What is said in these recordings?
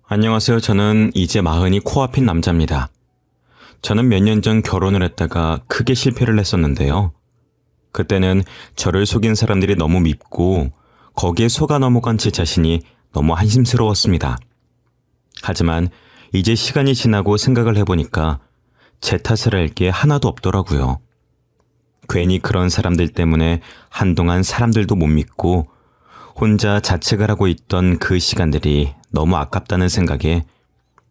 안녕하세요. 저는 이제 마흔이 코앞인 남자입니다. 저는 몇 년 전 결혼을 했다가 크게 실패를 했었는데요. 그때는 저를 속인 사람들이 너무 밉고 거기에 속아 넘어간 제 자신이 너무 한심스러웠습니다. 하지만 이제 시간이 지나고 생각을 해보니까 제 탓을 할 게 하나도 없더라고요. 괜히 그런 사람들 때문에 한동안 사람들도 못 믿고 혼자 자책을 하고 있던 그 시간들이 너무 아깝다는 생각에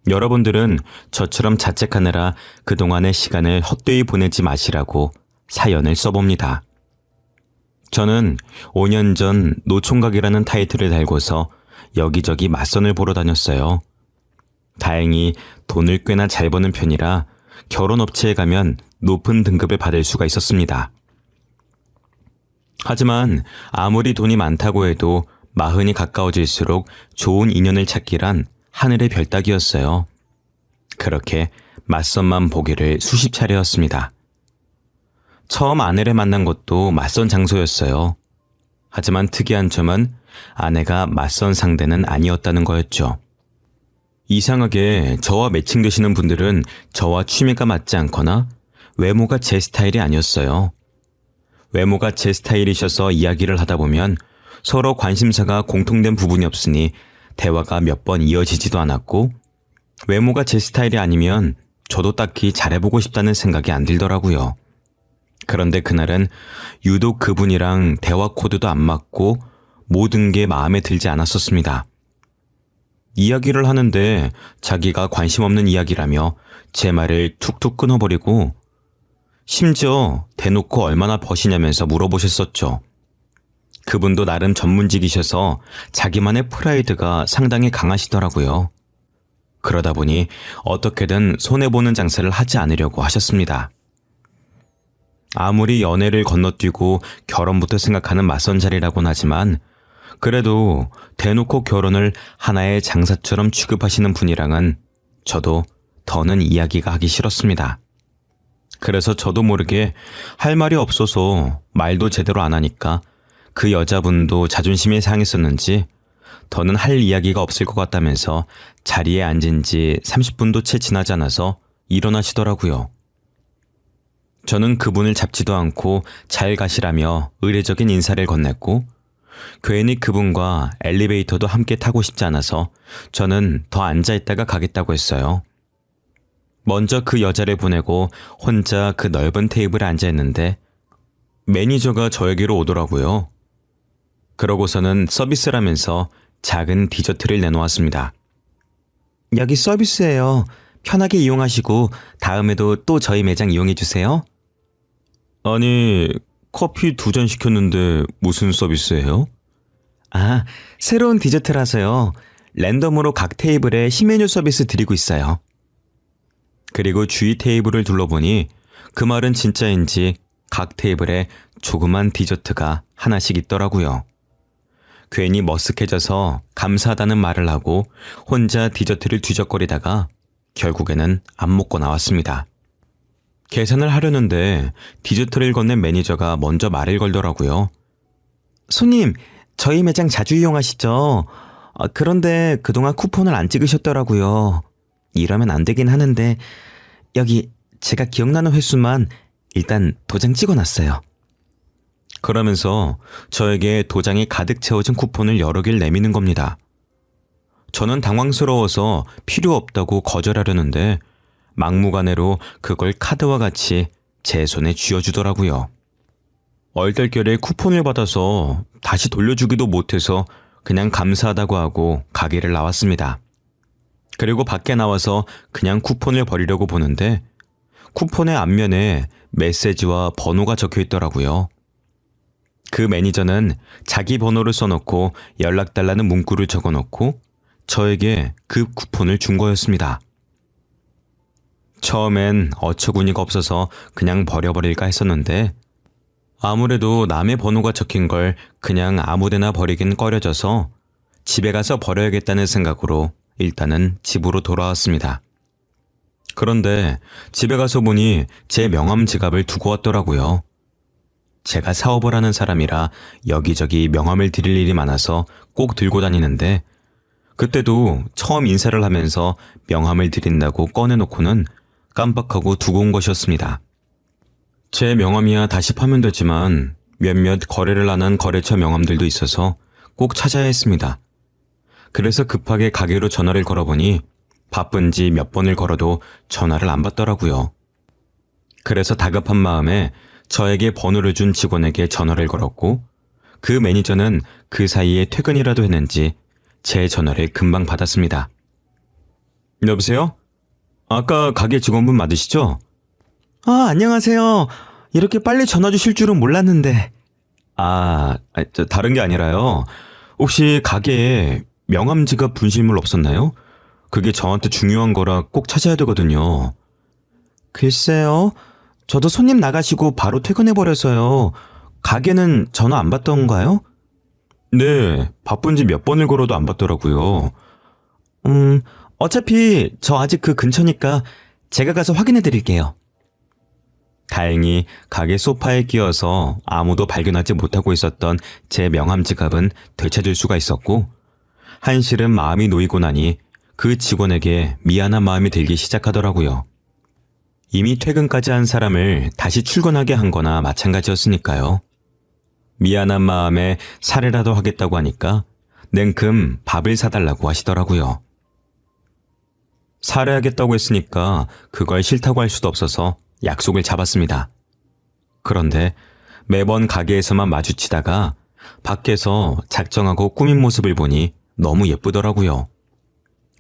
여러분들은 저처럼 자책하느라 그동안의 시간을 헛되이 보내지 마시라고 사연을 써봅니다. 저는 5년 전 노총각이라는 타이틀을 달고서 여기저기 맞선을 보러 다녔어요. 다행히 돈을 꽤나 잘 버는 편이라 결혼업체에 가면 높은 등급을 받을 수가 있었습니다. 하지만 아무리 돈이 많다고 해도 마흔이 가까워질수록 좋은 인연을 찾기란 하늘의 별 따기였어요. 그렇게 맞선만 보기를 수십 차례였습니다. 처음 아내를 만난 것도 맞선 장소였어요. 하지만 특이한 점은 아내가 맞선 상대는 아니었다는 거였죠. 이상하게 저와 매칭되시는 분들은 저와 취미가 맞지 않거나 외모가 제 스타일이 아니었어요. 외모가 제 스타일이셔서 이야기를 하다 보면 서로 관심사가 공통된 부분이 없으니 대화가 몇 번 이어지지도 않았고, 외모가 제 스타일이 아니면 저도 딱히 잘해보고 싶다는 생각이 안 들더라고요. 그런데 그날은 유독 그분이랑 대화 코드도 안 맞고 모든 게 마음에 들지 않았었습니다. 이야기를 하는데 자기가 관심 없는 이야기라며 제 말을 툭툭 끊어버리고, 심지어 대놓고 얼마나 버시냐면서 물어보셨었죠. 그분도 나름 전문직이셔서 자기만의 프라이드가 상당히 강하시더라고요. 그러다 보니 어떻게든 손해보는 장사를 하지 않으려고 하셨습니다. 아무리 연애를 건너뛰고 결혼부터 생각하는 맞선 자리라고는 하지만 그래도 대놓고 결혼을 하나의 장사처럼 취급하시는 분이랑은 저도 더는 이야기가 하기 싫었습니다. 그래서 저도 모르게 할 말이 없어서 말도 제대로 안 하니까 그 여자분도 자존심이 상했었는지 더는 할 이야기가 없을 것 같다면서 자리에 앉은 지 30분도 채 지나지 않아서 일어나시더라고요. 저는 그분을 잡지도 않고 잘 가시라며 의례적인 인사를 건넸고, 괜히 그분과 엘리베이터도 함께 타고 싶지 않아서 저는 더 앉아있다가 가겠다고 했어요. 먼저 그 여자를 보내고 혼자 그 넓은 테이블에 앉아있는데 매니저가 저에게로 오더라고요. 그러고서는 서비스라면서 작은 디저트를 내놓았습니다. 여기 서비스예요. 편하게 이용하시고 다음에도 또 저희 매장 이용해주세요. 아니, 커피 2잔 시켰는데 무슨 서비스예요? 아, 새로운 디저트라서요. 랜덤으로 각 테이블에 신메뉴 서비스 드리고 있어요. 그리고 주위 테이블을 둘러보니 그 말은 진짜인지 각 테이블에 조그만 디저트가 하나씩 있더라고요. 괜히 머쓱해져서 감사하다는 말을 하고 혼자 디저트를 뒤적거리다가 결국에는 안 먹고 나왔습니다. 계산을 하려는데 디저트를 건넨 매니저가 먼저 말을 걸더라고요. 손님, 저희 매장 자주 이용하시죠? 그런데 그동안 쿠폰을 안 찍으셨더라고요. 이러면 안 되긴 하는데 여기 제가 기억나는 횟수만 일단 도장 찍어놨어요. 그러면서 저에게 도장이 가득 채워진 쿠폰을 여러 개를 내미는 겁니다. 저는 당황스러워서 필요 없다고 거절하려는데 막무가내로 그걸 카드와 같이 제 손에 쥐어주더라고요. 얼떨결에 쿠폰을 받아서 다시 돌려주기도 못해서 그냥 감사하다고 하고 가게를 나왔습니다. 그리고 밖에 나와서 그냥 쿠폰을 버리려고 보는데 쿠폰의 앞면에 메시지와 번호가 적혀 있더라고요. 그 매니저는 자기 번호를 써놓고 연락달라는 문구를 적어놓고 저에게 그 쿠폰을 준 거였습니다. 처음엔 어처구니가 없어서 그냥 버려버릴까 했었는데 아무래도 남의 번호가 적힌 걸 그냥 아무데나 버리긴 꺼려져서 집에 가서 버려야겠다는 생각으로 일단은 집으로 돌아왔습니다. 그런데 집에 가서 보니 제 명함 지갑을 두고 왔더라고요. 제가 사업을 하는 사람이라 여기저기 명함을 드릴 일이 많아서 꼭 들고 다니는데 그때도 처음 인사를 하면서 명함을 드린다고 꺼내놓고는 깜빡하고 두고 온 것이었습니다. 제 명함이야 다시 파면 되지만 몇몇 거래를 안 한 거래처 명함들도 있어서 꼭 찾아야 했습니다. 그래서 급하게 가게로 전화를 걸어보니 바쁜지 몇 번을 걸어도 전화를 안 받더라고요. 그래서 다급한 마음에 저에게 번호를 준 직원에게 전화를 걸었고 그 매니저는 그 사이에 퇴근이라도 했는지 제 전화를 금방 받았습니다. 여보세요? 아까 가게 직원분 맞으시죠? 아, 안녕하세요. 이렇게 빨리 전화 주실 줄은 몰랐는데. 다른 게 아니라요. 혹시 가게에 명함 지갑 분실물 없었나요? 그게 저한테 중요한 거라 꼭 찾아야 되거든요. 글쎄요. 저도 손님 나가시고 바로 퇴근해버려서요. 가게는 전화 안 받던가요? 네, 바쁜지 몇 번을 걸어도 안 받더라고요. 어차피 저 아직 그 근처니까 제가 가서 확인해 드릴게요. 다행히 가게 소파에 끼어서 아무도 발견하지 못하고 있었던 제 명함 지갑은 되찾을 수가 있었고, 한시름 마음이 놓이고 나니 그 직원에게 미안한 마음이 들기 시작하더라고요. 이미 퇴근까지 한 사람을 다시 출근하게 한 거나 마찬가지였으니까요. 미안한 마음에 사례라도 하겠다고 하니까 냉큼 밥을 사달라고 하시더라고요. 사례하겠다고 했으니까 그걸 싫다고 할 수도 없어서 약속을 잡았습니다. 그런데 매번 가게에서만 마주치다가 밖에서 작정하고 꾸민 모습을 보니 너무 예쁘더라고요.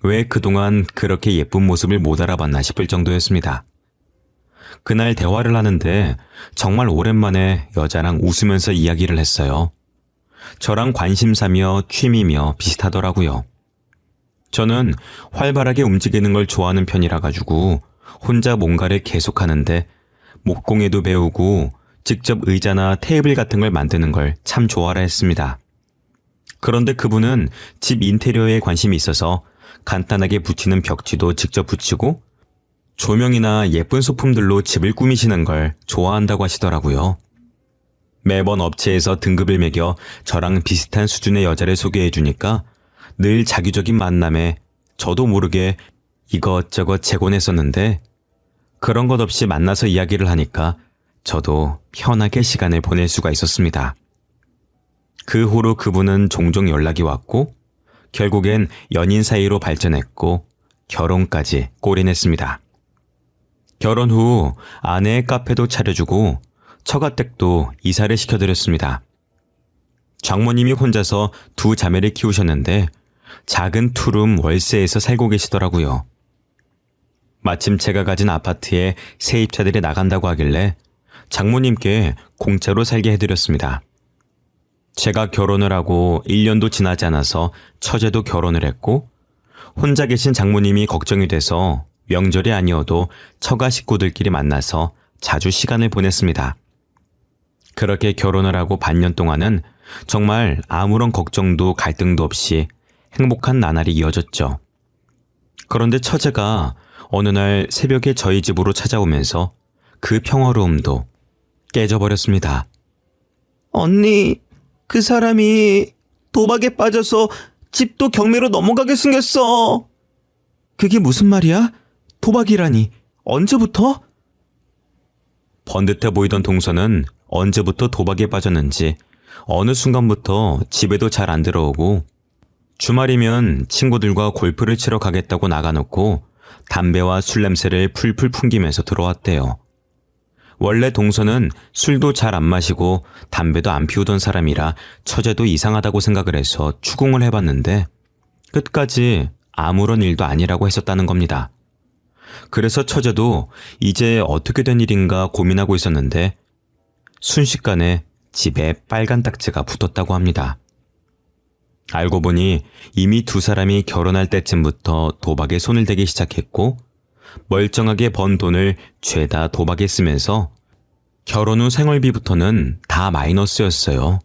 왜 그동안 그렇게 예쁜 모습을 못 알아봤나 싶을 정도였습니다. 그날 대화를 하는데 정말 오랜만에 여자랑 웃으면서 이야기를 했어요. 저랑 관심사며 취미며 비슷하더라고요. 저는 활발하게 움직이는 걸 좋아하는 편이라 가지고 혼자 뭔가를 계속하는데 목공예도 배우고 직접 의자나 테이블 같은 걸 만드는 걸 참 좋아라 했습니다. 그런데 그분은 집 인테리어에 관심이 있어서 간단하게 붙이는 벽지도 직접 붙이고 조명이나 예쁜 소품들로 집을 꾸미시는 걸 좋아한다고 하시더라고요. 매번 업체에서 등급을 매겨 저랑 비슷한 수준의 여자를 소개해 주니까 늘 자기적인 만남에 저도 모르게 이것저것 재곤했었는데 그런 것 없이 만나서 이야기를 하니까 저도 편하게 시간을 보낼 수가 있었습니다. 그 후로 그분은 종종 연락이 왔고 결국엔 연인 사이로 발전했고 결혼까지 골인했습니다. 결혼 후 아내의 카페도 차려주고 처가댁도 이사를 시켜드렸습니다. 장모님이 혼자서 두 자매를 키우셨는데 작은 투룸 월세에서 살고 계시더라고요. 마침 제가 가진 아파트에 세입자들이 나간다고 하길래 장모님께 공짜로 살게 해드렸습니다. 제가 결혼을 하고 1년도 지나지 않아서 처제도 결혼을 했고 혼자 계신 장모님이 걱정이 돼서 명절이 아니어도 처가 식구들끼리 만나서 자주 시간을 보냈습니다. 그렇게 결혼을 하고 반년 동안은 정말 아무런 걱정도 갈등도 없이 행복한 나날이 이어졌죠. 그런데 처제가 어느 날 새벽에 저희 집으로 찾아오면서 그 평화로움도 깨져버렸습니다. 언니, 그 사람이 도박에 빠져서 집도 경매로 넘어가게 생겼어. 그게 무슨 말이야? 도박이라니. 언제부터? 번듯해 보이던 동서는 언제부터 도박에 빠졌는지 어느 순간부터 집에도 잘 안 들어오고 주말이면 친구들과 골프를 치러 가겠다고 나가놓고 담배와 술 냄새를 풀풀 풍기면서 들어왔대요. 원래 동서는 술도 잘 안 마시고 담배도 안 피우던 사람이라 처제도 이상하다고 생각을 해서 추궁을 해봤는데 끝까지 아무런 일도 아니라고 했었다는 겁니다. 그래서 처제도 이제 어떻게 된 일인가 고민하고 있었는데 순식간에 집에 빨간 딱지가 붙었다고 합니다. 알고 보니 이미 두 사람이 결혼할 때쯤부터 도박에 손을 대기 시작했고 멀쩡하게 번 돈을 죄다 도박에 쓰면서 결혼 후 생활비부터는 다 마이너스였어요.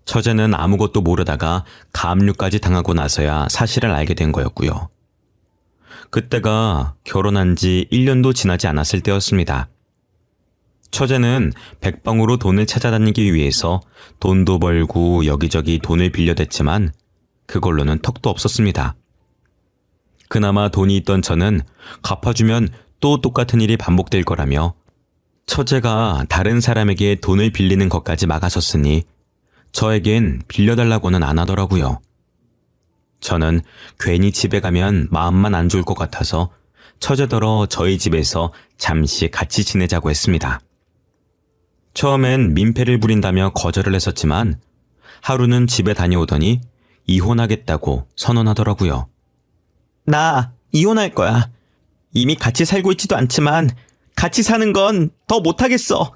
처제는 아무것도 모르다가 가압류까지 당하고 나서야 사실을 알게 된 거였고요. 그때가 결혼한 지 1년도 지나지 않았을 때였습니다. 처제는 백방으로 돈을 찾아다니기 위해서 돈도 벌고 여기저기 돈을 빌려댔지만 그걸로는 턱도 없었습니다. 그나마 돈이 있던 저는 갚아주면 또 똑같은 일이 반복될 거라며 처제가 다른 사람에게 돈을 빌리는 것까지 막아섰으니 저에겐 빌려달라고는 안 하더라고요. 저는 괜히 집에 가면 마음만 안 좋을 것 같아서 처제더러 저희 집에서 잠시 같이 지내자고 했습니다. 처음엔 민폐를 부린다며 거절을 했었지만 하루는 집에 다녀오더니 이혼하겠다고 선언하더라고요. 나 이혼할 거야. 이미 같이 살고 있지도 않지만 같이 사는 건 더 못하겠어.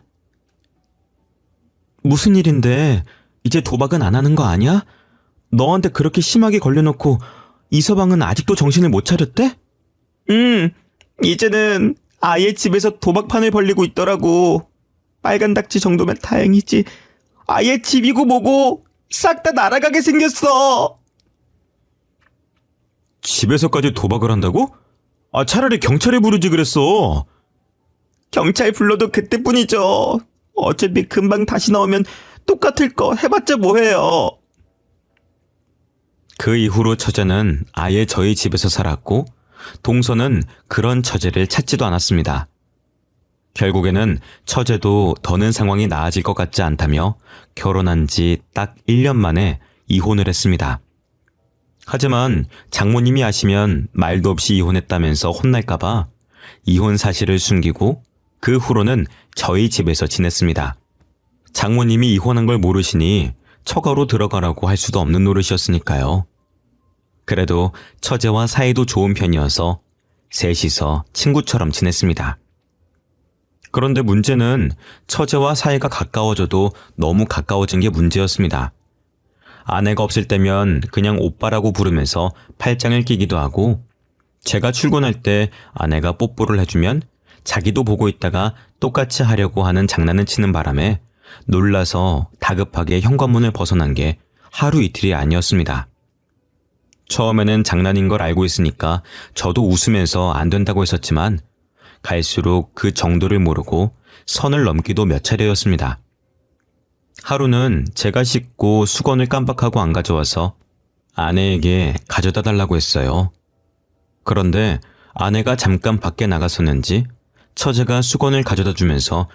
무슨 일인데 이제 도박은 안 하는 거 아니야? 너한테 그렇게 심하게 걸려놓고 이서방은 아직도 정신을 못 차렸대? 이제는 아예 집에서 도박판을 벌리고 있더라고. 빨간 닥치 정도면 다행이지. 아예 집이고 뭐고 싹 다 날아가게 생겼어. 집에서까지 도박을 한다고? 차라리 경찰에 부르지 그랬어. 경찰 불러도 그때뿐이죠. 어차피 금방 다시 나오면 똑같을 거 해봤자 뭐해요. 그 이후로 처제는 아예 저희 집에서 살았고 동서는 그런 처제를 찾지도 않았습니다. 결국에는 처제도 더는 상황이 나아질 것 같지 않다며 결혼한 지 딱 1년 만에 이혼을 했습니다. 하지만 장모님이 아시면 말도 없이 이혼했다면서 혼날까봐 이혼 사실을 숨기고 그 후로는 저희 집에서 지냈습니다. 장모님이 이혼한 걸 모르시니 처가로 들어가라고 할 수도 없는 노릇이었으니까요. 그래도 처제와 사이도 좋은 편이어서 셋이서 친구처럼 지냈습니다. 그런데 문제는 처제와 사이가 가까워져도 너무 가까워진 게 문제였습니다. 아내가 없을 때면 그냥 오빠라고 부르면서 팔짱을 끼기도 하고 제가 출근할 때 아내가 뽀뽀를 해주면 자기도 보고 있다가 똑같이 하려고 하는 장난을 치는 바람에 놀라서 다급하게 현관문을 벗어난 게 하루 이틀이 아니었습니다. 처음에는 장난인 걸 알고 있으니까 저도 웃으면서 안 된다고 했었지만 갈수록 그 정도를 모르고 선을 넘기도 몇 차례였습니다. 하루는 제가 씻고 수건을 깜빡하고 안 가져와서 아내에게 가져다 달라고 했어요. 그런데 아내가 잠깐 밖에 나갔었는지 처제가 수건을 가져다 주면서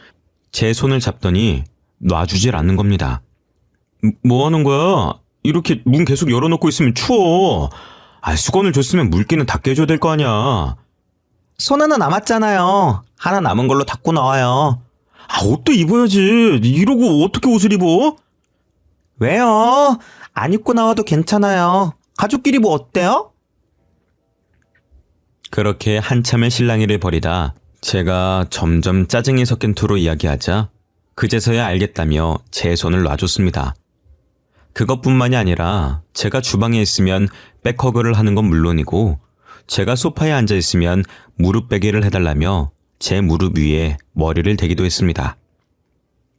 제 손을 잡더니 놔주질 않는 겁니다. 뭐 하는 거야? 이렇게 문 계속 열어놓고 있으면 추워. 수건을 줬으면 물기는 다 깨줘야 될 거 아니야. 손 하나 남았잖아요. 하나 남은 걸로 닦고 나와요. 옷도 입어야지. 이러고 어떻게 옷을 입어? 왜요? 안 입고 나와도 괜찮아요. 가족끼리 뭐 어때요? 그렇게 한참의 실랑이를 벌이다 제가 점점 짜증이 섞인 투로 이야기하자 그제서야 알겠다며 제 손을 놔줬습니다. 그것뿐만이 아니라 제가 주방에 있으면 백허그를 하는 건 물론이고 제가 소파에 앉아 있으면 무릎 베기를 해달라며 제 무릎 위에 머리를 대기도 했습니다.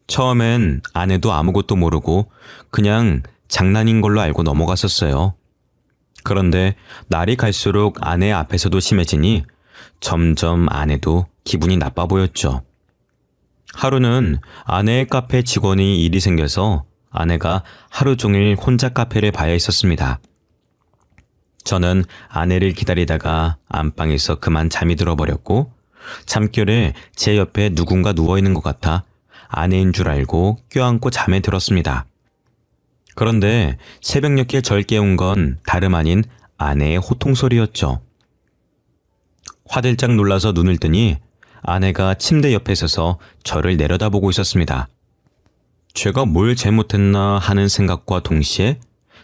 처음엔 아내도 아무것도 모르고 그냥 장난인 걸로 알고 넘어갔었어요. 그런데 날이 갈수록 아내 앞에서도 심해지니 점점 아내도 기분이 나빠 보였죠. 하루는 아내의 카페 직원이 일이 생겨서 아내가 하루 종일 혼자 카페를 봐야 했었습니다. 저는 아내를 기다리다가 안방에서 그만 잠이 들어버렸고 잠결에 제 옆에 누군가 누워있는 것 같아 아내인 줄 알고 껴안고 잠에 들었습니다. 그런데 새벽녘에 절 깨운 건 다름 아닌 아내의 호통 소리였죠. 화들짝 놀라서 눈을 뜨니 아내가 침대 옆에 서서 저를 내려다보고 있었습니다. 제가 뭘 잘못했나 하는 생각과 동시에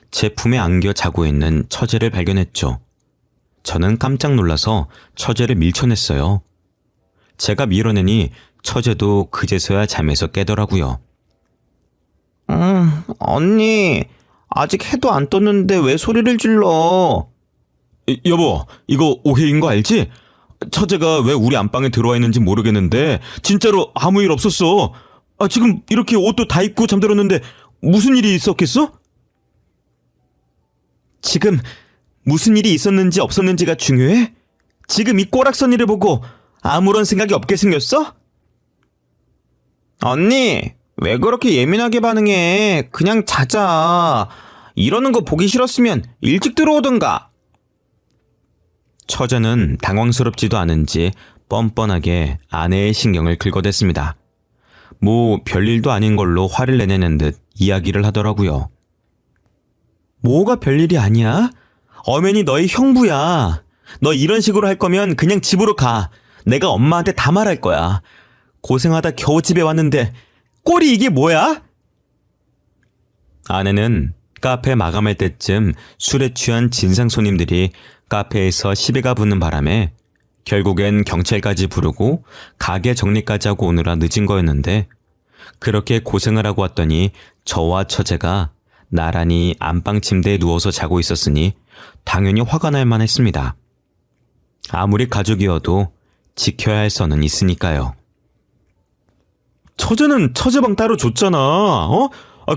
제 품에 안겨 자고 있는 처제를 발견했죠. 저는 깜짝 놀라서 처제를 밀쳐냈어요. 제가 밀어내니 처제도 그제서야 잠에서 깨더라고요. 언니, 아직 해도 안 떴는데 왜 소리를 질러? 여보, 이거 오해인 거 알지? 처제가 왜 우리 안방에 들어와 있는지 모르겠는데 진짜로 아무 일 없었어. 지금 이렇게 옷도 다 입고 잠들었는데 무슨 일이 있었겠어? 지금 무슨 일이 있었는지 없었는지가 중요해? 지금 이 꼬락선 일을 보고 아무런 생각이 없게 생겼어? 언니, 왜 그렇게 예민하게 반응해? 그냥 자자. 이러는 거 보기 싫었으면 일찍 들어오던가. 처제는 당황스럽지도 않은지 뻔뻔하게 아내의 신경을 긁어댔습니다. 뭐 별일도 아닌 걸로 화를 내내는 듯 이야기를 하더라고요. 뭐가 별일이 아니야? 엄연히 너희 형부야. 너 이런 식으로 할 거면 그냥 집으로 가. 내가 엄마한테 다 말할 거야. 고생하다 겨우 집에 왔는데 꼴이 이게 뭐야? 아내는 카페 마감할 때쯤 술에 취한 진상 손님들이 카페에서 시비가 붙는 바람에 결국엔 경찰까지 부르고 가게 정리까지 하고 오느라 늦은 거였는데, 그렇게 고생을 하고 왔더니 저와 처제가 나란히 안방 침대에 누워서 자고 있었으니 당연히 화가 날 만했습니다. 아무리 가족이어도 지켜야 할 선은 있으니까요. 처제는 처제방 따로 줬잖아.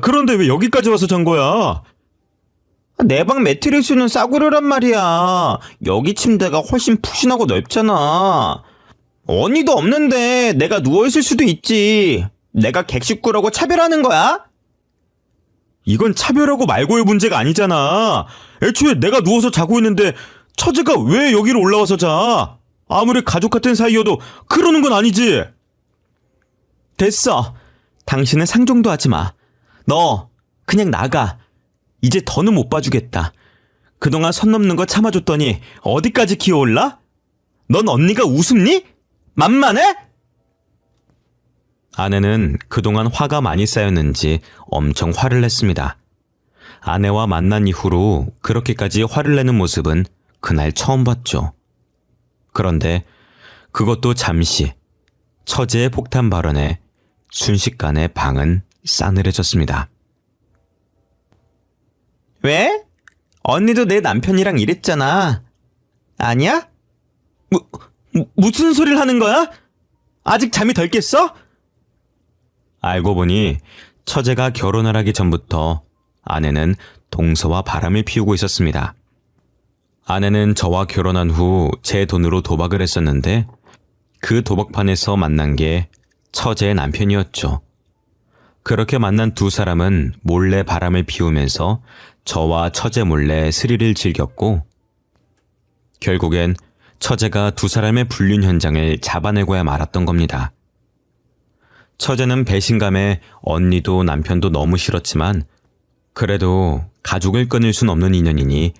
그런데 왜 여기까지 와서 잔 거야? 내 방 매트리스는 싸구려란 말이야. 여기 침대가 훨씬 푹신하고 넓잖아. 언니도 없는데 내가 누워있을 수도 있지. 내가 객식구라고 차별하는 거야? 이건 차별하고 말고의 문제가 아니잖아. 애초에 내가 누워서 자고 있는데 처제가 왜 여기로 올라와서 자? 아무리 가족 같은 사이여도 그러는 건 아니지. 됐어. 당신은 상종도 하지 마. 너 그냥 나가. 이제 더는 못 봐주겠다. 그동안 선 넘는 거 참아줬더니 어디까지 기어올라? 넌 언니가 우습니? 만만해? 아내는 그동안 화가 많이 쌓였는지 엄청 화를 냈습니다. 아내와 만난 이후로 그렇게까지 화를 내는 모습은 그날 처음 봤죠. 그런데 그것도 잠시, 처제의 폭탄 발언에 순식간에 방은 싸늘해졌습니다. 왜? 언니도 내 남편이랑 이랬잖아. 아니야? 무슨 소리를 하는 거야? 아직 잠이 덜 깼어? 알고 보니 처제가 결혼을 하기 전부터 아내는 동서와 바람을 피우고 있었습니다. 아내는 저와 결혼한 후 제 돈으로 도박을 했었는데, 그 도박판에서 만난 게 처제의 남편이었죠. 그렇게 만난 두 사람은 몰래 바람을 피우면서 저와 처제 몰래 스릴을 즐겼고, 결국엔 처제가 두 사람의 불륜 현장을 잡아내고야 말았던 겁니다. 처제는 배신감에 언니도 남편도 너무 싫었지만, 그래도 가족을 끊을 순 없는 인연이니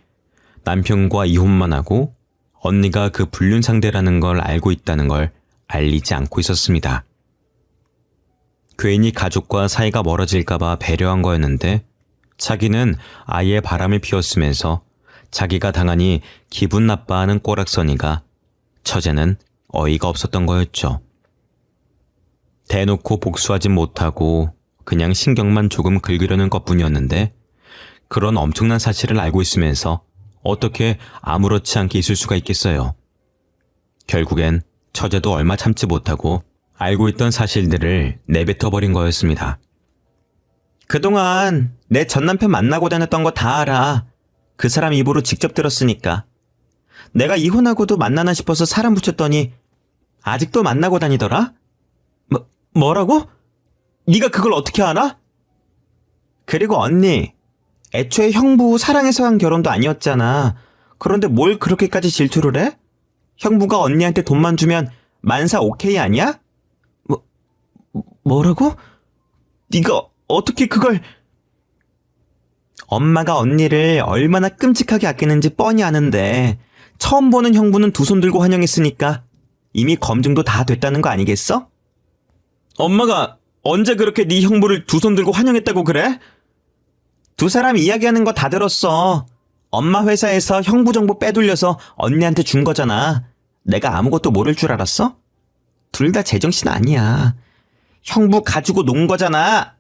남편과 이혼만 하고 언니가 그 불륜 상대라는 걸 알고 있다는 걸 알리지 않고 있었습니다. 괜히 가족과 사이가 멀어질까봐 배려한 거였는데, 자기는 아예 바람을 피웠으면서 자기가 당하니 기분 나빠하는 꼬락서니가 처제는 어이가 없었던 거였죠. 대놓고 복수하진 못하고 그냥 신경만 조금 긁으려는 것뿐이었는데, 그런 엄청난 사실을 알고 있으면서 어떻게 아무렇지 않게 있을 수가 있겠어요. 결국엔 처제도 얼마 참지 못하고 알고 있던 사실들을 내뱉어버린 거였습니다. 그동안 내 전남편 만나고 다녔던 거 다 알아. 그 사람 입으로 직접 들었으니까. 내가 이혼하고도 만나나 싶어서 사람 붙였더니 아직도 만나고 다니더라? 뭐라고? 네가 그걸 어떻게 알아? 그리고 언니, 애초에 형부 사랑해서 한 결혼도 아니었잖아. 그런데 뭘 그렇게까지 질투를 해? 형부가 언니한테 돈만 주면 만사 오케이 아니야? 뭐라고? 네가 어떻게 그걸... 엄마가 언니를 얼마나 끔찍하게 아끼는지 뻔히 아는데 처음 보는 형부는 두 손 들고 환영했으니까 이미 검증도 다 됐다는 거 아니겠어? 엄마가 언제 그렇게 네 형부를 두 손 들고 환영했다고 그래? 두 사람 이야기하는 거 다 들었어. 엄마 회사에서 형부 정보 빼돌려서 언니한테 준 거잖아. 내가 아무것도 모를 줄 알았어? 둘 다 제정신 아니야. 형부 가지고 논 거잖아.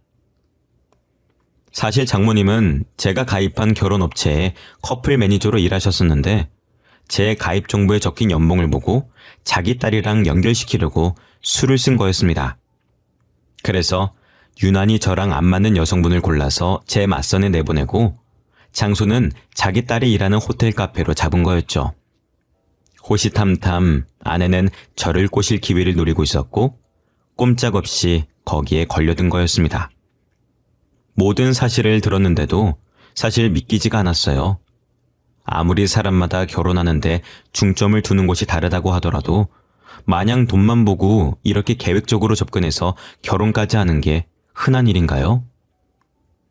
사실 장모님은 제가 가입한 결혼업체에 커플 매니저로 일하셨었는데, 제 가입 정보에 적힌 연봉을 보고 자기 딸이랑 연결시키려고 수를 쓴 거였습니다. 그래서 유난히 저랑 안 맞는 여성분을 골라서 제 맞선에 내보내고, 장소는 자기 딸이 일하는 호텔 카페로 잡은 거였죠. 호시탐탐 아내는 저를 꼬실 기회를 노리고 있었고, 꼼짝없이 거기에 걸려든 거였습니다. 모든 사실을 들었는데도 사실 믿기지가 않았어요. 아무리 사람마다 결혼하는데 중점을 두는 곳이 다르다고 하더라도 마냥 돈만 보고 이렇게 계획적으로 접근해서 결혼까지 하는 게 흔한 일인가요?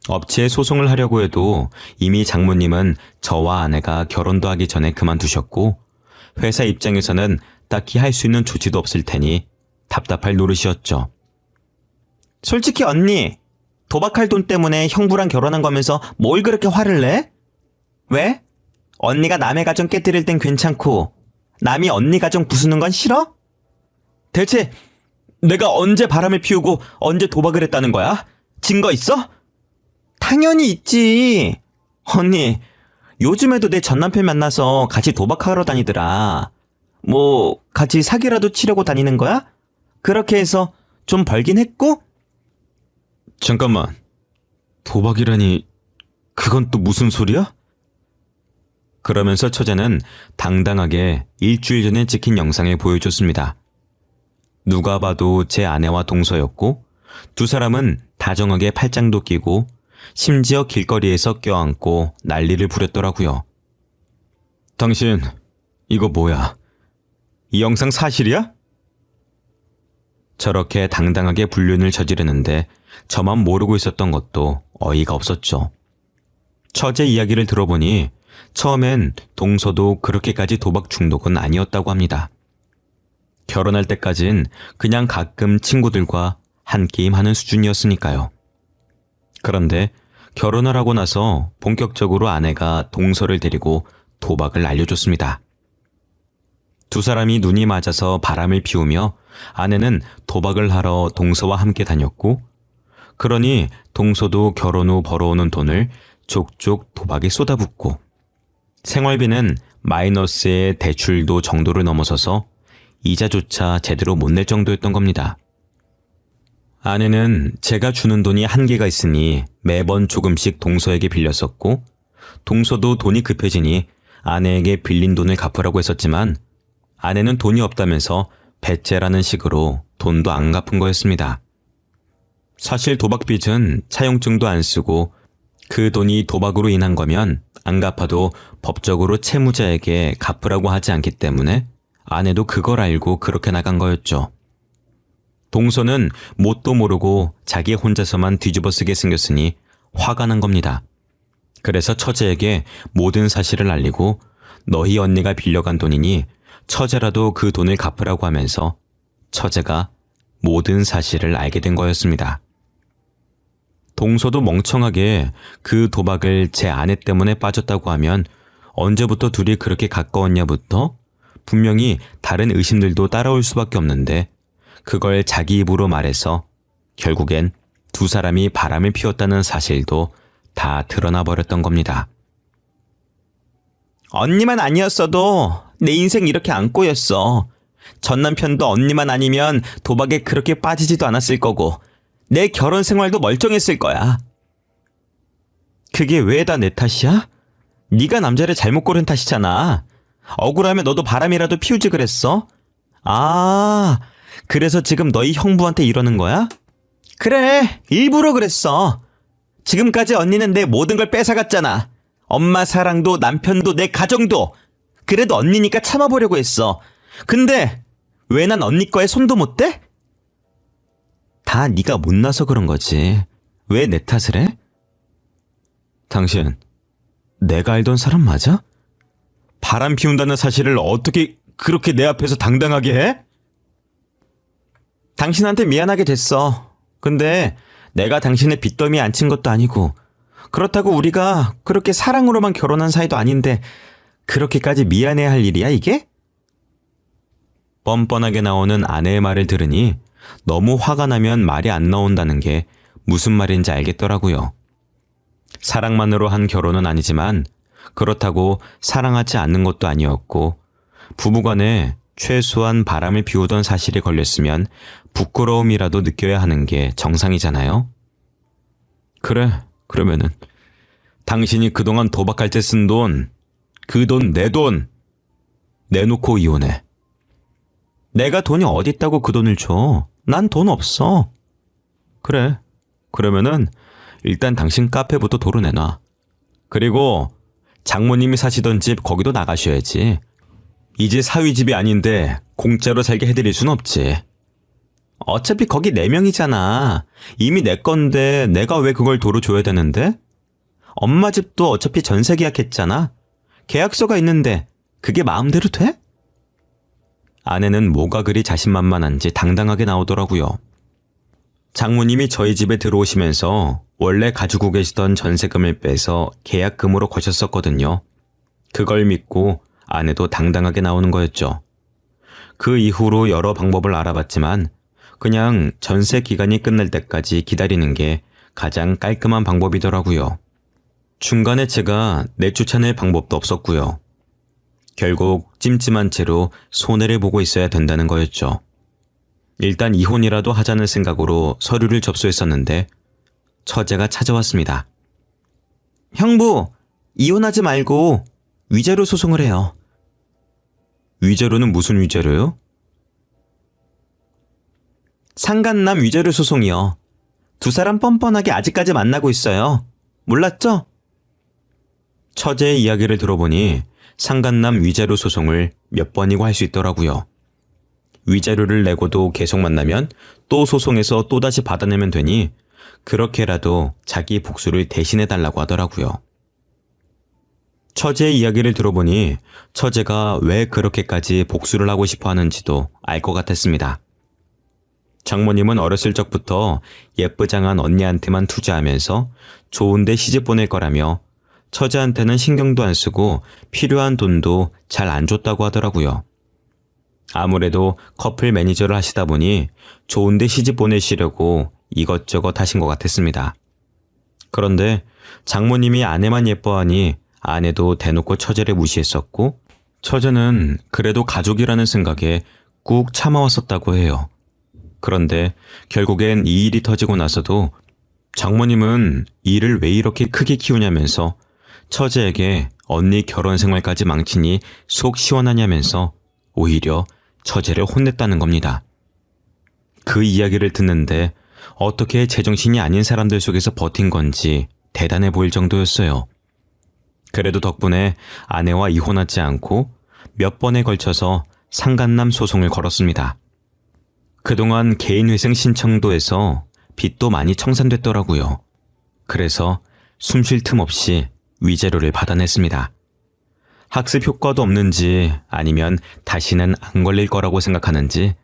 업체에 소송을 하려고 해도 이미 장모님은 저와 아내가 결혼도 하기 전에 그만두셨고 회사 입장에서는 딱히 할 수 있는 조치도 없을 테니 답답할 노릇이었죠. 솔직히 언니, 도박할 돈 때문에 형부랑 결혼한 거면서 뭘 그렇게 화를 내? 왜? 언니가 남의 가정 깨뜨릴 땐 괜찮고 남이 언니 가정 부수는 건 싫어? 대체 내가 언제 바람을 피우고 언제 도박을 했다는 거야? 증거 있어? 당연히 있지. 언니, 요즘에도 내 전남편 만나서 같이 도박하러 다니더라. 뭐 같이 사기라도 치려고 다니는 거야? 그렇게 해서 좀 벌긴 했고? 잠깐만. 도박이라니 그건 또 무슨 소리야? 그러면서 처제는 당당하게 일주일 전에 찍힌 영상을 보여줬습니다. 누가 봐도 제 아내와 동서였고 두 사람은 다정하게 팔짱도 끼고 심지어 길거리에서 껴안고 난리를 부렸더라고요. 당신 이거 뭐야? 이 영상 사실이야? 저렇게 당당하게 불륜을 저지르는데 저만 모르고 있었던 것도 어이가 없었죠. 처제 이야기를 들어보니 처음엔 동서도 그렇게까지 도박 중독은 아니었다고 합니다. 결혼할 때까진 그냥 가끔 친구들과 한 게임 하는 수준이었으니까요. 그런데 결혼을 하고 나서 본격적으로 아내가 동서를 데리고 도박을 알려줬습니다. 두 사람이 눈이 맞아서 바람을 피우며 아내는 도박을 하러 동서와 함께 다녔고, 그러니 동서도 결혼 후 벌어오는 돈을 족족 도박에 쏟아붓고, 생활비는 마이너스의 대출도 정도를 넘어서서 이자조차 제대로 못 낼 정도였던 겁니다. 아내는 제가 주는 돈이 한계가 있으니 매번 조금씩 동서에게 빌렸었고, 동서도 돈이 급해지니 아내에게 빌린 돈을 갚으라고 했었지만 아내는 돈이 없다면서 배째라는 식으로 돈도 안 갚은 거였습니다. 사실 도박빚은 차용증도 안 쓰고 그 돈이 도박으로 인한 거면 안 갚아도 법적으로 채무자에게 갚으라고 하지 않기 때문에 아내도 그걸 알고 그렇게 나간 거였죠. 동서는 뭣도 모르고 자기 혼자서만 뒤집어 쓰게 생겼으니 화가 난 겁니다. 그래서 처제에게 모든 사실을 알리고 너희 언니가 빌려간 돈이니 처제라도 그 돈을 갚으라고 하면서 처제가 모든 사실을 알게 된 거였습니다. 동서도 멍청하게 그 도박을 제 아내 때문에 빠졌다고 하면 언제부터 둘이 그렇게 가까웠냐부터 분명히 다른 의심들도 따라올 수밖에 없는데 그걸 자기 입으로 말해서 결국엔 두 사람이 바람을 피웠다는 사실도 다 드러나 버렸던 겁니다. 언니만 아니었어도 내 인생 이렇게 안 꼬였어. 전 남편도 언니만 아니면 도박에 그렇게 빠지지도 않았을 거고 내 결혼 생활도 멀쩡했을 거야. 그게 왜 다 내 탓이야? 네가 남자를 잘못 고른 탓이잖아. 억울하면 너도 바람이라도 피우지 그랬어? 아, 그래서 지금 너희 형부한테 이러는 거야? 그래, 일부러 그랬어. 지금까지 언니는 내 모든 걸 뺏어갔잖아. 엄마 사랑도 남편도 내 가정도. 그래도 언니니까 참아보려고 했어. 근데 왜 난 언니 거에 손도 못 대? 다 네가 못나서 그런 거지. 왜 내 탓을 해? 당신, 내가 알던 사람 맞아? 바람 피운다는 사실을 어떻게 그렇게 내 앞에서 당당하게 해? 당신한테 미안하게 됐어. 근데 내가 당신의 빚더미에 앉힌 것도 아니고 그렇다고 우리가 그렇게 사랑으로만 결혼한 사이도 아닌데 그렇게까지 미안해야 할 일이야 이게? 뻔뻔하게 나오는 아내의 말을 들으니 너무 화가 나면 말이 안 나온다는 게 무슨 말인지 알겠더라고요. 사랑만으로 한 결혼은 아니지만 그렇다고 사랑하지 않는 것도 아니었고 부부간에 최소한 바람을 피우던 사실이 걸렸으면 부끄러움이라도 느껴야 하는 게 정상이잖아요. 그래, 그러면은 당신이 그동안 도박할 때 쓴 돈, 그 돈 내 돈 내놓고 이혼해. 내가 돈이 어딨다고 그 돈을 줘. 난 돈 없어. 그래, 그러면은 일단 당신 카페부터 도로 내놔. 그리고 장모님이 사시던 집 거기도 나가셔야지. 이제 사위 집이 아닌데 공짜로 살게 해드릴 순 없지. 어차피 거기 4명이잖아. 이미 내 건데 내가 왜 그걸 도로 줘야 되는데? 엄마 집도 어차피 전세 계약했잖아. 계약서가 있는데 그게 마음대로 돼? 아내는 뭐가 그리 자신만만한지 당당하게 나오더라고요. 장모님이 저희 집에 들어오시면서 원래 가지고 계시던 전세금을 빼서 계약금으로 거셨었거든요. 그걸 믿고 아내도 당당하게 나오는 거였죠. 그 이후로 여러 방법을 알아봤지만 그냥 전세 기간이 끝날 때까지 기다리는 게 가장 깔끔한 방법이더라고요. 중간에 제가 내쫓아낼 방법도 없었고요. 결국 찜찜한 채로 손해를 보고 있어야 된다는 거였죠. 일단 이혼이라도 하자는 생각으로 서류를 접수했었는데 처제가 찾아왔습니다. 형부, 이혼하지 말고 위자료 소송을 해요. 위자료는 무슨 위자료요? 상간남 위자료 소송이요. 두 사람 뻔뻔하게 아직까지 만나고 있어요. 몰랐죠? 처제의 이야기를 들어보니 상간남 위자료 소송을 몇 번이고 할 수 있더라고요. 위자료를 내고도 계속 만나면 또 소송해서 또다시 받아내면 되니 그렇게라도 자기 복수를 대신해달라고 하더라고요. 처제의 이야기를 들어보니 처제가 왜 그렇게까지 복수를 하고 싶어 하는지도 알 것 같았습니다. 장모님은 어렸을 적부터 예쁘장한 언니한테만 투자하면서 좋은데 시집 보낼 거라며 처제한테는 신경도 안 쓰고 필요한 돈도 잘 안 줬다고 하더라고요. 아무래도 커플 매니저를 하시다 보니 좋은데 시집 보내시려고 이것저것 하신 것 같았습니다. 그런데 장모님이 아내만 예뻐하니 아내도 대놓고 처제를 무시했었고 처제는 그래도 가족이라는 생각에 꾹 참아왔었다고 해요. 그런데 결국엔 이 일이 터지고 나서도 장모님은 일을 왜 이렇게 크게 키우냐면서 처제에게 언니 결혼 생활까지 망치니 속 시원하냐면서 오히려 처제를 혼냈다는 겁니다. 그 이야기를 듣는데 어떻게 제정신이 아닌 사람들 속에서 버틴 건지 대단해 보일 정도였어요. 그래도 덕분에 아내와 이혼하지 않고 몇 번에 걸쳐서 상간남 소송을 걸었습니다. 그동안 개인회생 신청도 해서 빚도 많이 청산됐더라고요. 그래서 숨 쉴 틈 없이 위자료를 받아냈습니다. 학습 효과도 없는지 아니면 다시는 안 걸릴 거라고 생각하는지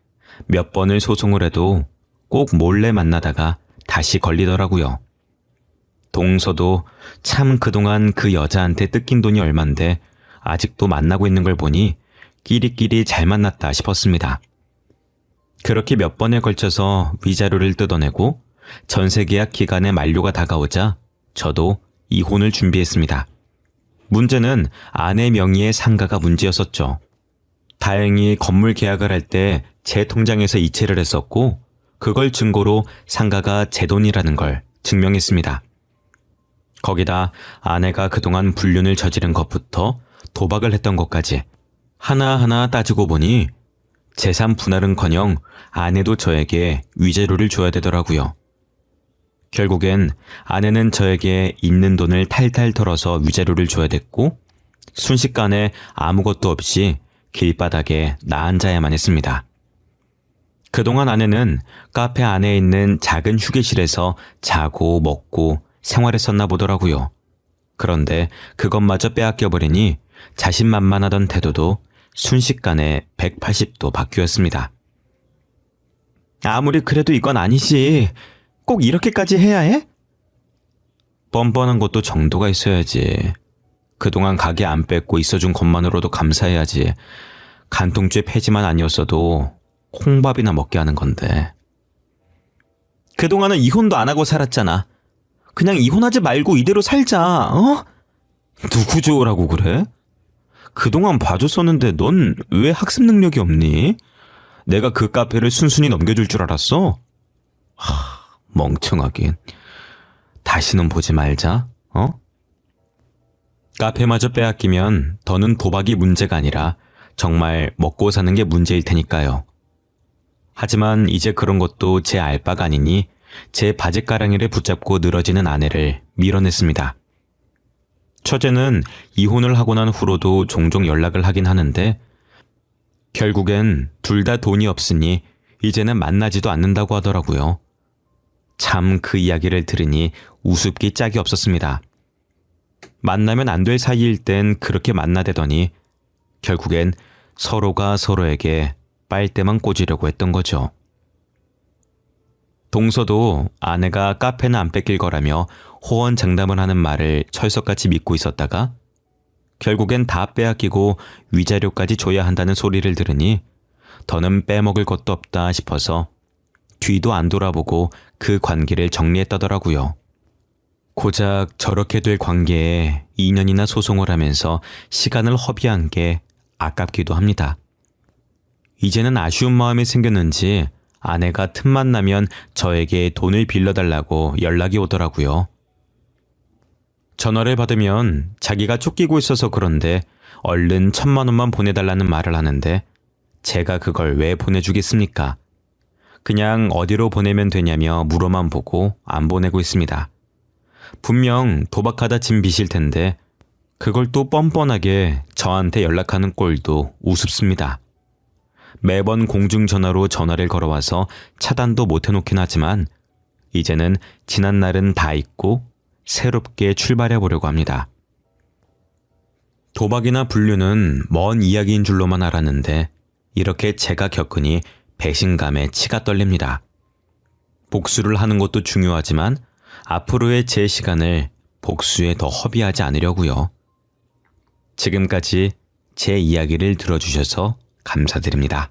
몇 번을 소송을 해도 꼭 몰래 만나다가 다시 걸리더라고요. 동서도 참 그동안 그 여자한테 뜯긴 돈이 얼만데 아직도 만나고 있는 걸 보니 끼리끼리 잘 만났다 싶었습니다. 그렇게 몇 번에 걸쳐서 위자료를 뜯어내고 전세계약 기간의 만료가 다가오자 저도 이혼을 준비했습니다. 문제는 아내 명의의 상가가 문제였었죠. 다행히 건물 계약을 할 때 제 통장에서 이체를 했었고 그걸 증거로 상가가 제 돈이라는 걸 증명했습니다. 거기다 아내가 그동안 불륜을 저지른 것부터 도박을 했던 것까지 하나하나 따지고 보니 재산 분할은커녕 아내도 저에게 위자료를 줘야 되더라고요. 결국엔 아내는 저에게 있는 돈을 탈탈 털어서 위자료를 줘야 됐고 순식간에 아무것도 없이 길바닥에 나 앉아야만 했습니다. 그동안 아내는 카페 안에 있는 작은 휴게실에서 자고 먹고 생활했었나 보더라고요. 그런데 그것마저 빼앗겨버리니 자신만만하던 태도도 순식간에 180도 바뀌었습니다. 아무리 그래도 이건 아니지. 꼭 이렇게까지 해야 해? 뻔뻔한 것도 정도가 있어야지. 그동안 가게 안 뺏고 있어준 것만으로도 감사해야지. 간통죄 폐지만 아니었어도 콩밥이나 먹게 하는 건데. 그동안은 이혼도 안 하고 살았잖아. 그냥 이혼하지 말고 이대로 살자, 어? 누구 좋으라고 그래? 그동안 봐줬었는데 넌 왜 학습 능력이 없니? 내가 그 카페를 순순히 넘겨줄 줄 알았어? 멍청하긴. 다시는 보지 말자, 어? 카페마저 빼앗기면 더는 도박이 문제가 아니라 정말 먹고 사는 게 문제일 테니까요. 하지만 이제 그런 것도 제 알바가 아니니 제 바지가랑이를 붙잡고 늘어지는 아내를 밀어냈습니다. 처제는 이혼을 하고 난 후로도 종종 연락을 하긴 하는데 결국엔 둘 다 돈이 없으니 이제는 만나지도 않는다고 하더라고요. 참 그 이야기를 들으니 우습기 짝이 없었습니다. 만나면 안 될 사이일 땐 그렇게 만나대더니 결국엔 서로가 서로에게 빨대만 꽂으려고 했던 거죠. 동서도 아내가 카페는 안 뺏길 거라며 호언장담을 하는 말을 철석같이 믿고 있었다가 결국엔 다 빼앗기고 위자료까지 줘야 한다는 소리를 들으니 더는 빼먹을 것도 없다 싶어서 뒤도 안 돌아보고 그 관계를 정리했다더라고요. 고작 저렇게 될 관계에 2년이나 소송을 하면서 시간을 허비한 게 아깝기도 합니다. 이제는 아쉬운 마음이 생겼는지 아내가 틈만 나면 저에게 돈을 빌려달라고 연락이 오더라고요. 전화를 받으면 자기가 쫓기고 있어서 그런데 얼른 1,000만 원만 보내달라는 말을 하는데 제가 그걸 왜 보내주겠습니까? 그냥 어디로 보내면 되냐며 물어만 보고 안 보내고 있습니다. 분명 도박하다 진 빚일 텐데 그걸 또 뻔뻔하게 저한테 연락하는 꼴도 우습습니다. 매번 공중전화로 전화를 걸어와서 차단도 못 해놓긴 하지만 이제는 지난 날은 다 잊고 새롭게 출발해 보려고 합니다. 도박이나 불륜은 먼 이야기인 줄로만 알았는데 이렇게 제가 겪으니 배신감에 치가 떨립니다. 복수를 하는 것도 중요하지만 앞으로의 제 시간을 복수에 더 허비하지 않으려고요. 지금까지 제 이야기를 들어주셔서 감사드립니다.